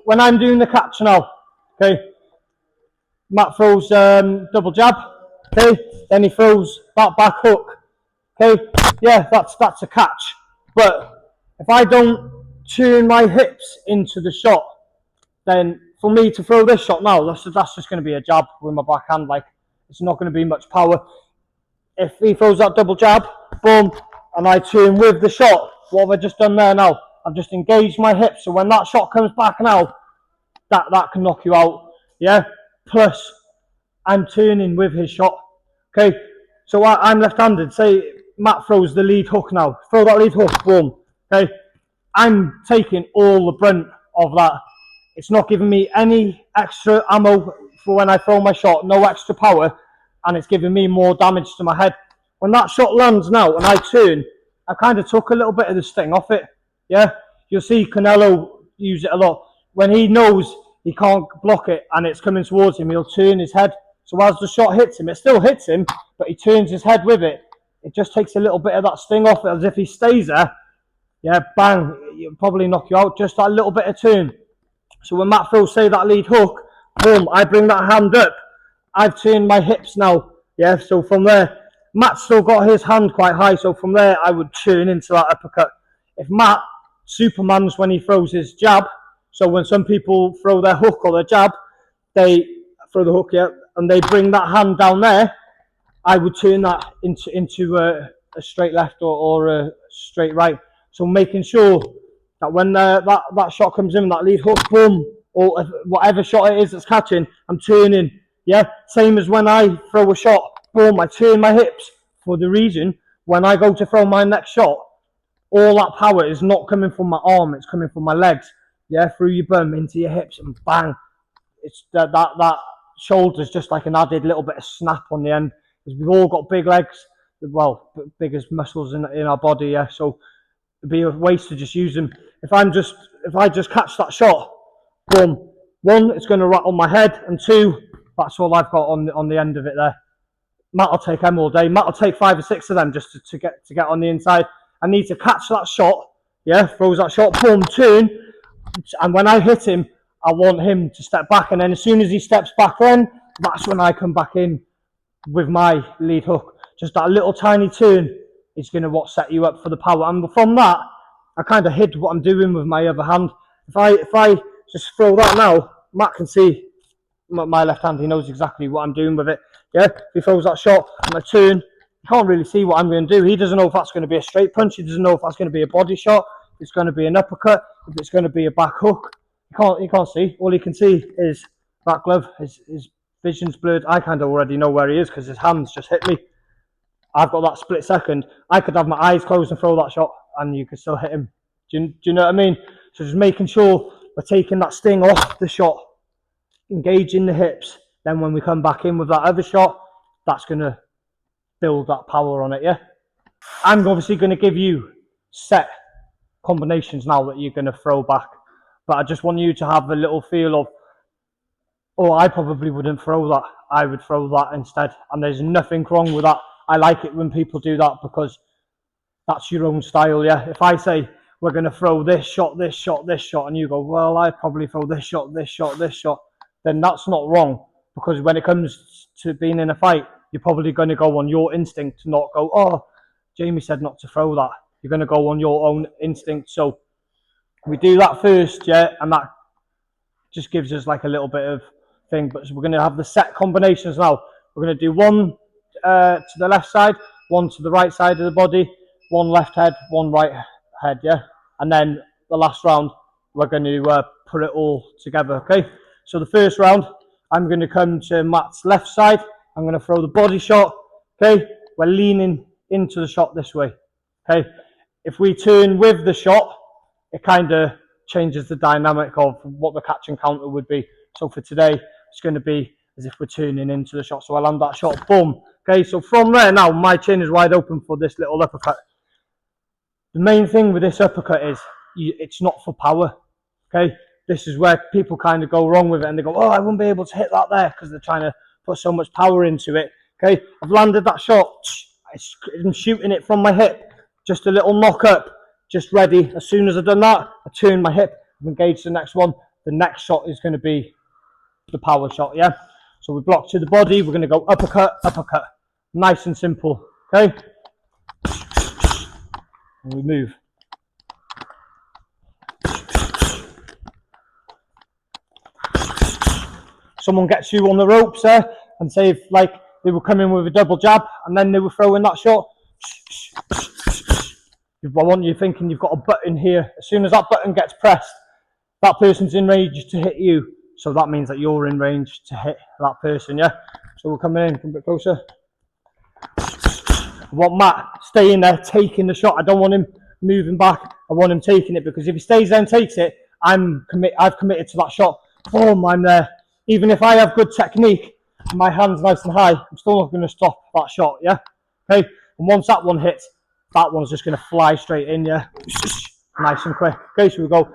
when I'm doing the catch now, okay, Matt throws double jab, okay, then he throws that back hook, okay, yeah, that's a catch. But if I don't turn my hips into the shot, then for me to throw this shot now, that's just going to be a jab with my backhand. Like, it's not going to be much power. If he throws that double jab, boom, and I turn with the shot, what have I just done there now? I've just engaged my hips, so when that shot comes back now, that can knock you out, yeah? Plus, I'm turning with his shot, okay? So I'm left-handed. Say Matt throws the lead hook now. Throw that lead hook, boom, okay? I'm taking all the brunt of that. It's not giving me any extra ammo for when I throw my shot, no extra power, and it's giving me more damage to my head. When that shot lands now and I turn, I kind of took a little bit of the sting off it, yeah? You'll see Canelo use it a lot. When he knows he can't block it and it's coming towards him, he'll turn his head. So as the shot hits him, it still hits him, but he turns his head with it. It just takes a little bit of that sting off it, as if he stays there, yeah, bang, it'll probably knock you out, just that little bit of turn. So when Matt throws, say, that lead hook, boom, I bring that hand up. I've turned my hips now, yeah, so from there, Matt's still got his hand quite high, so from there, I would turn into that uppercut. If Matt Supermans when he throws his jab, so when some people throw their hook or their jab, they throw the hook, yeah, and they bring that hand down there, I would turn that into a straight left or a straight right. So making sure that when that shot comes in, that lead hook, boom, or whatever shot it is that's catching, I'm turning, yeah? Same as when I throw a shot, boom, I turn my hips for the reason when I go to throw my next shot, all that power is not coming from my arm, it's coming from my legs, yeah? Through your bum, into your hips, and bang. It's that shoulder's just like an added little bit of snap on the end, because we've all got big legs, well, big as muscles in our body, yeah? So it'd be a waste to just use them. If I just catch that shot, boom, one, it's going to rattle my head, and two, that's all I've got on the end of it there. Matt will take them all day. Matt will take 5 or 6 of them just to get on the inside. I need to catch that shot, yeah, throws that shot, boom, turn, and when I hit him, I want him to step back, and then as soon as he steps back then, that's when I come back in with my lead hook. Just that little tiny turn is going to set you up for the power. And from that, I kind of hid what I'm doing with my other hand. If I just throw that now, Matt can see my left hand. He knows exactly what I'm doing with it. Yeah, if he throws that shot and I turn, he can't really see what I'm going to do. He doesn't know if that's going to be a straight punch. He doesn't know if that's going to be a body shot. If it's going to be an uppercut. If it's going to be a back hook. He can't see. All he can see is that glove. His vision's blurred. I kind of already know where he is because his hands just hit me. I've got that split second. I could have my eyes closed and throw that shot, and you could still hit him. Do you know what I mean? So just making sure we're taking that sting off the shot, engaging the hips. Then when we come back in with that other shot, that's going to build that power on it, yeah? I'm obviously going to give you set combinations now that you're going to throw back. But I just want you to have a little feel of, oh, I probably wouldn't throw that. I would throw that instead. And there's nothing wrong with that. I like it when people do that because that's your own style, yeah? If I say, we're going to throw this shot, this shot, this shot, and you go, well, I'd probably throw this shot, this shot, this shot, then that's not wrong. Because when it comes to being in a fight, you're probably going to go on your instinct, not go, oh, Jamie said not to throw that. You're going to go on your own instinct. So we do that first, yeah, and that just gives us like a little bit of thing. But so we're going to have the set combinations now. We're going to do one to the left side, one to the right side of the body, one left head, one right head, yeah? And then the last round, we're going to put it all together, okay? So the first round, I'm going to come to Matt's left side. I'm going to throw the body shot, okay? We're leaning into the shot this way, okay? If we turn with the shot, it kind of changes the dynamic of what the catch and counter would be. So for today, it's going to be as if we're turning into the shot. So I land that shot, boom. Okay, so from there now, my chin is wide open for this little uppercut. The main thing with this uppercut is it's not for power, okay? This is where people kind of go wrong with it and they go, oh, I wouldn't be able to hit that there because they're trying to put so much power into it, okay? I've landed that shot. I'm shooting it from my hip. Just a little knock up, just ready. As soon as I've done that, I turn my hip, I've engaged the next one, the next shot is going to be the power shot, yeah? So we block to the body, we're going to go uppercut, uppercut. Nice and simple, okay? And we move. Someone gets you on the ropes there, and say if like they were coming with a double jab and then they were throwing that shot, I want you thinking you've got a button here. As soon as that button gets pressed, that person's in range to hit you. So that means that you're in range to hit that person, yeah? So we're coming in, come a bit closer. I want Matt staying there, taking the shot. I don't want him moving back. I want him taking it, because if he stays there and takes it, I've committed to that shot. Boom, I'm there. Even if I have good technique, my hand's nice and high, I'm still not going to stop that shot, yeah? Okay, and once that one hits, that one's just going to fly straight in, yeah? Nice and quick. Okay, so we go.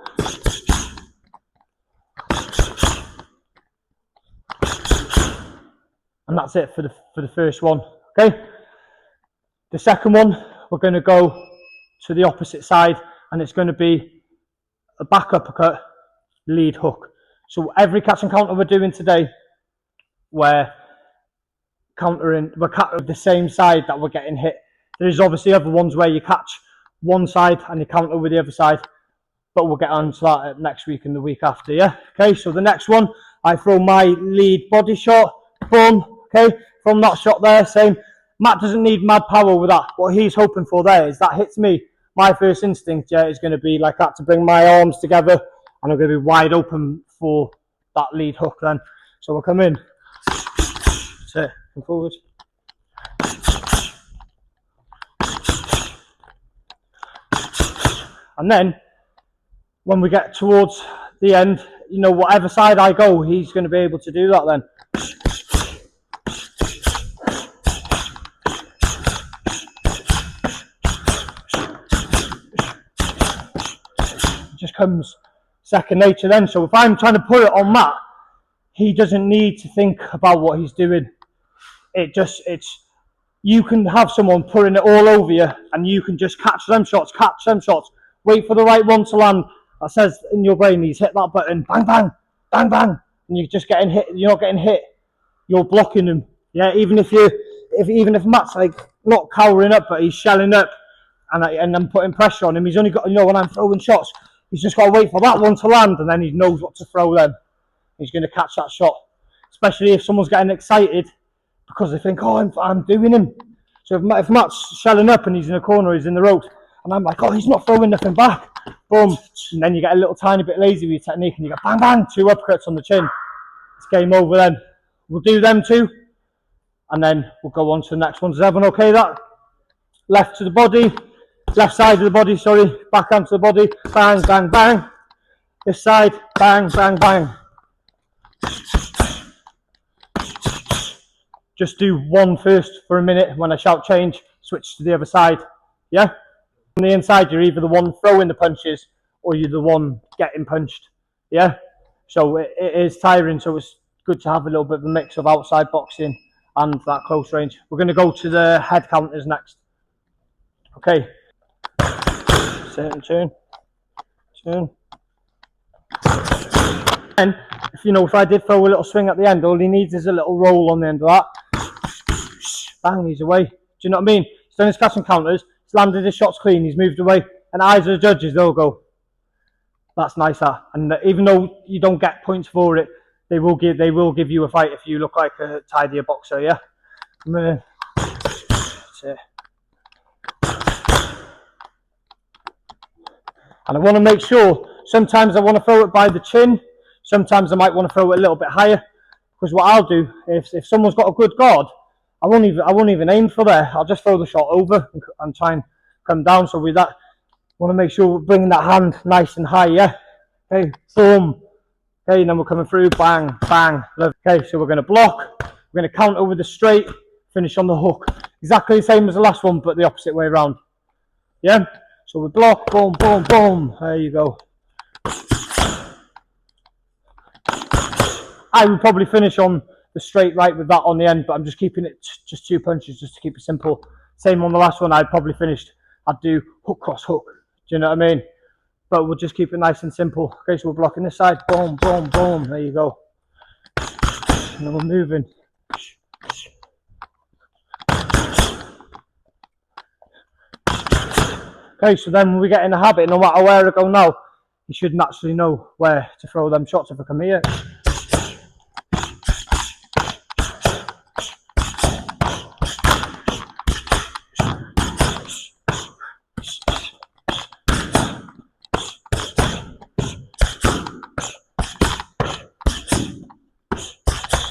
And that's it for the first one, okay? The second one, we're going to go to the opposite side, and it's going to be a back uppercut, lead hook. So every catch and counter we're doing today, we're countering the same side that we're getting hit. There's obviously other ones where you catch one side and you counter with the other side, but we'll get on to that next week and the week after, yeah? Okay, so the next one, I throw my lead body shot, boom, okay? From that shot there, same. Matt doesn't need mad power with that. What he's hoping for there is that hits me. My first instinct, yeah, is going to be like that, to bring my arms together, and I'm going to be wide open for that lead hook then. So we'll come in. That's it. Come forward. And then, when we get towards the end, you know, whatever side I go, he's going to be able to do that then. It just comes second nature then. So if I'm trying to put it on Matt, he doesn't need to think about what he's doing. You can have someone putting it all over you, and you can just catch them shots, wait for the right one to land. That says in your brain, he's hit that button, bang, bang, bang, bang, and you're just getting hit. You're not getting hit. You're blocking him. Yeah, even if Matt's like not cowering up, but he's shelling up, and I'm putting pressure on him. He's only got, you know, when I'm throwing shots, he's just got to wait for that one to land, and then he knows what to throw then. He's going to catch that shot, especially if someone's getting excited because they think, oh, I'm doing him. So if Matt's shelling up and he's in a corner, he's in the ropes, and I'm like, oh, he's not throwing nothing back. Boom. And then you get a little tiny bit lazy with your technique, and you go bang, bang, 2 uppercuts on the chin. It's game over then. We'll do them 2, and then we'll go on to the next one. Is everyone okay that? Left to the body, left side of the body, sorry, back hand to the body, bang, bang, bang. This side, bang, bang, bang. Just do one first for a minute. When I shout change, switch to the other side. Yeah? On the inside, you're either the one throwing the punches or you're the one getting punched. Yeah? So it is tiring, so it's good to have a little bit of a mix of outside boxing and that close range. We're going to go to the head counters next. Okay. Sit and turn. Turn. And if I did throw a little swing at the end, all he needs is a little roll on the end of that. Bang, he's away. Do you know what I mean? He's done his catch and counters, he's landed his shots clean, he's moved away, and eyes of the judges, they'll go, that's nice, that. And even though you don't get points for it, they will give you a fight if you look like a tidier boxer, yeah? That's it. And I want to make sure, sometimes I want to throw it by the chin, sometimes I might want to throw it a little bit higher, because what I'll do, if someone's got a good guard, I won't even aim for there. I'll just throw the shot over and try and come down. So with that, I want to make sure we're bringing that hand nice and high, yeah? Okay, boom. Okay, and then we're coming through, bang, bang. Okay, so we're going to block, we're going to counter with the straight, finish on the hook. Exactly the same as the last one, but the opposite way around. Yeah? So we block, boom, boom, boom. There you go. I would probably finish on the straight right with that on the end, but I'm just keeping it just 2 punches just to keep it simple. Same on the last one, I'd probably finished, I'd do hook, cross, hook. Do you know what I mean? but we'll just keep it nice and simple. Okay, so we're blocking this side, boom, boom, boom, there you go. And then we're moving. Okay, so then when we get in the habit, no matter where I go now, you should naturally know where to throw them shots if I come here.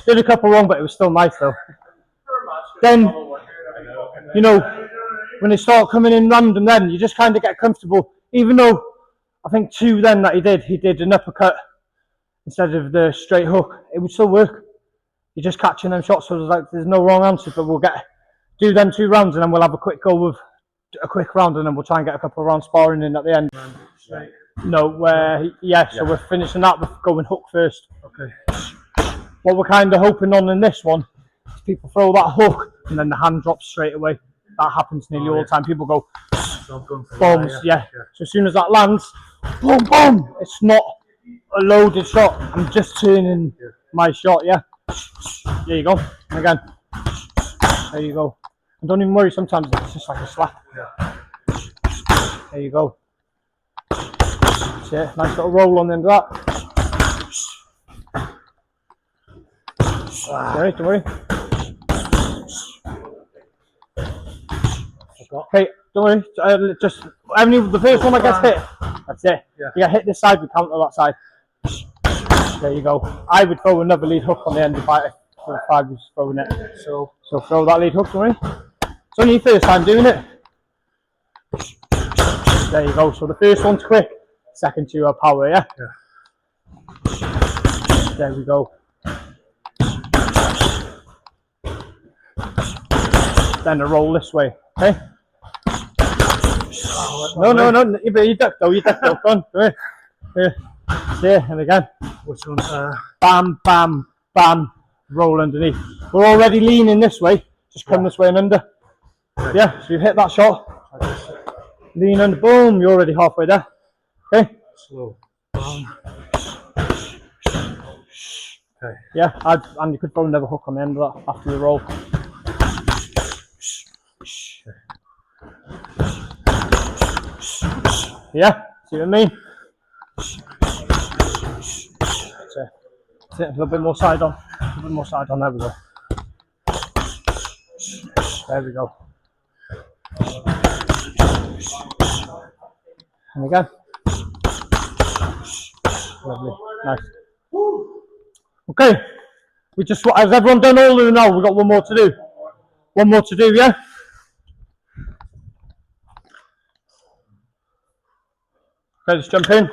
Did a couple wrong, but it was still nice though. Then, you know, when they start coming in random, then you just kind of get comfortable. Even though I think 2 then that he did an uppercut instead of the straight hook, it would still work. You're just catching them shots, so there's no wrong answer. But we'll do them 2 rounds, and then we'll have a quick go with a quick round, and then we'll try and get a couple of rounds sparring in at the end. No, yeah. So we're finishing that with going hook first. Okay. What we're kind of hoping on in this one is people throw that hook and then the hand drops straight away. That happens nearly all the time. People go bombs, yeah. So as soon as that lands, boom, boom. It's not a loaded shot. I'm just turning my shot, yeah. There you go. And again, there you go. And don't even worry. Sometimes it's just like a slap. There you go. That's it. Nice little roll on the end of that. Alright, don't worry. Okay, don't worry. Just the first one that gets hit, that's it. Yeah. You get hit this side, we counter that side. There you go. I would throw another lead hook on the end if I was throwing it. So throw that lead hook, don't worry. It's only your first time doing it. There you go. So the first one's quick, second 2 are power, yeah? There we go. Then a roll this way, okay? No, you duck though, Go on, here, and again. Which one's bam, bam, bam, roll underneath. We're already leaning this way, just come this way and under. Yeah, so you hit that shot, lean under, boom, you're already halfway there, okay? Slow, bam. Okay. Yeah, and you could throw another hook on the end of that after the roll. Yeah, see what I mean? That's it. A little bit more side on. There we go. There we go. And again. Lovely. Nice. Okay. Has everyone done all of them now? We've got one more to do. One more to do, yeah? Okay, let's jump in.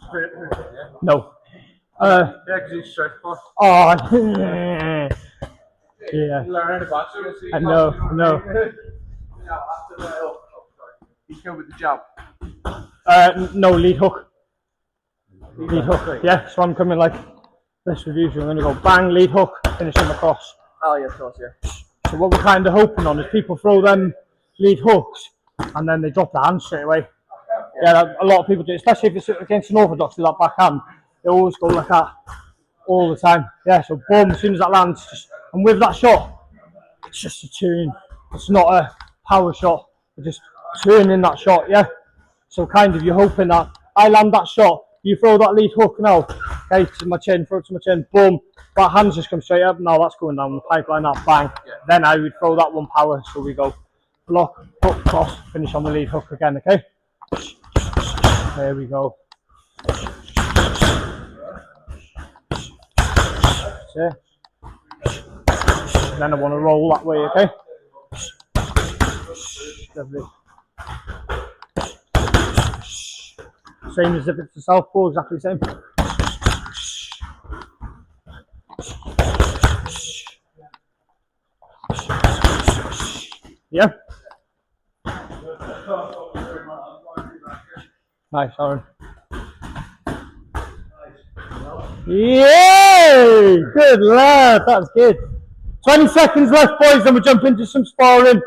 Straight. No. Yeah, because he's straight for. Oh, yeah. I know. He's going with the jab. No, lead hook. Lead hook, yeah. So I'm coming like this with you. So I'm going to go bang, lead hook, finish him across. Oh, yeah, of course, yeah. So what we're kind of hoping on is people throw them lead hooks and then they drop the hand straight away. Yeah, a lot of people do, especially if it's against an orthodox with that backhand. They always go like that all the time. Yeah, so boom, as soon as that lands, and with that shot, it's just a turn. It's not a power shot. We're just turning that shot, yeah? So kind of you're hoping that I land that shot, you throw that lead hook now, okay, to my chin, throw it to my chin, boom, that hand's just come straight up, now that's going down the pipeline, that bang. Yeah. Then I would throw that one power, so we go block, hook, cross, finish on the lead hook again, okay? There we go. That's it. Then I want to roll that way, okay? Lovely. Same as if it's a southpaw, exactly the same. Yeah. Nice, Aaron. Yeah! Hey, good lad. That's good. 20 seconds left, boys, and we jump into some sparring.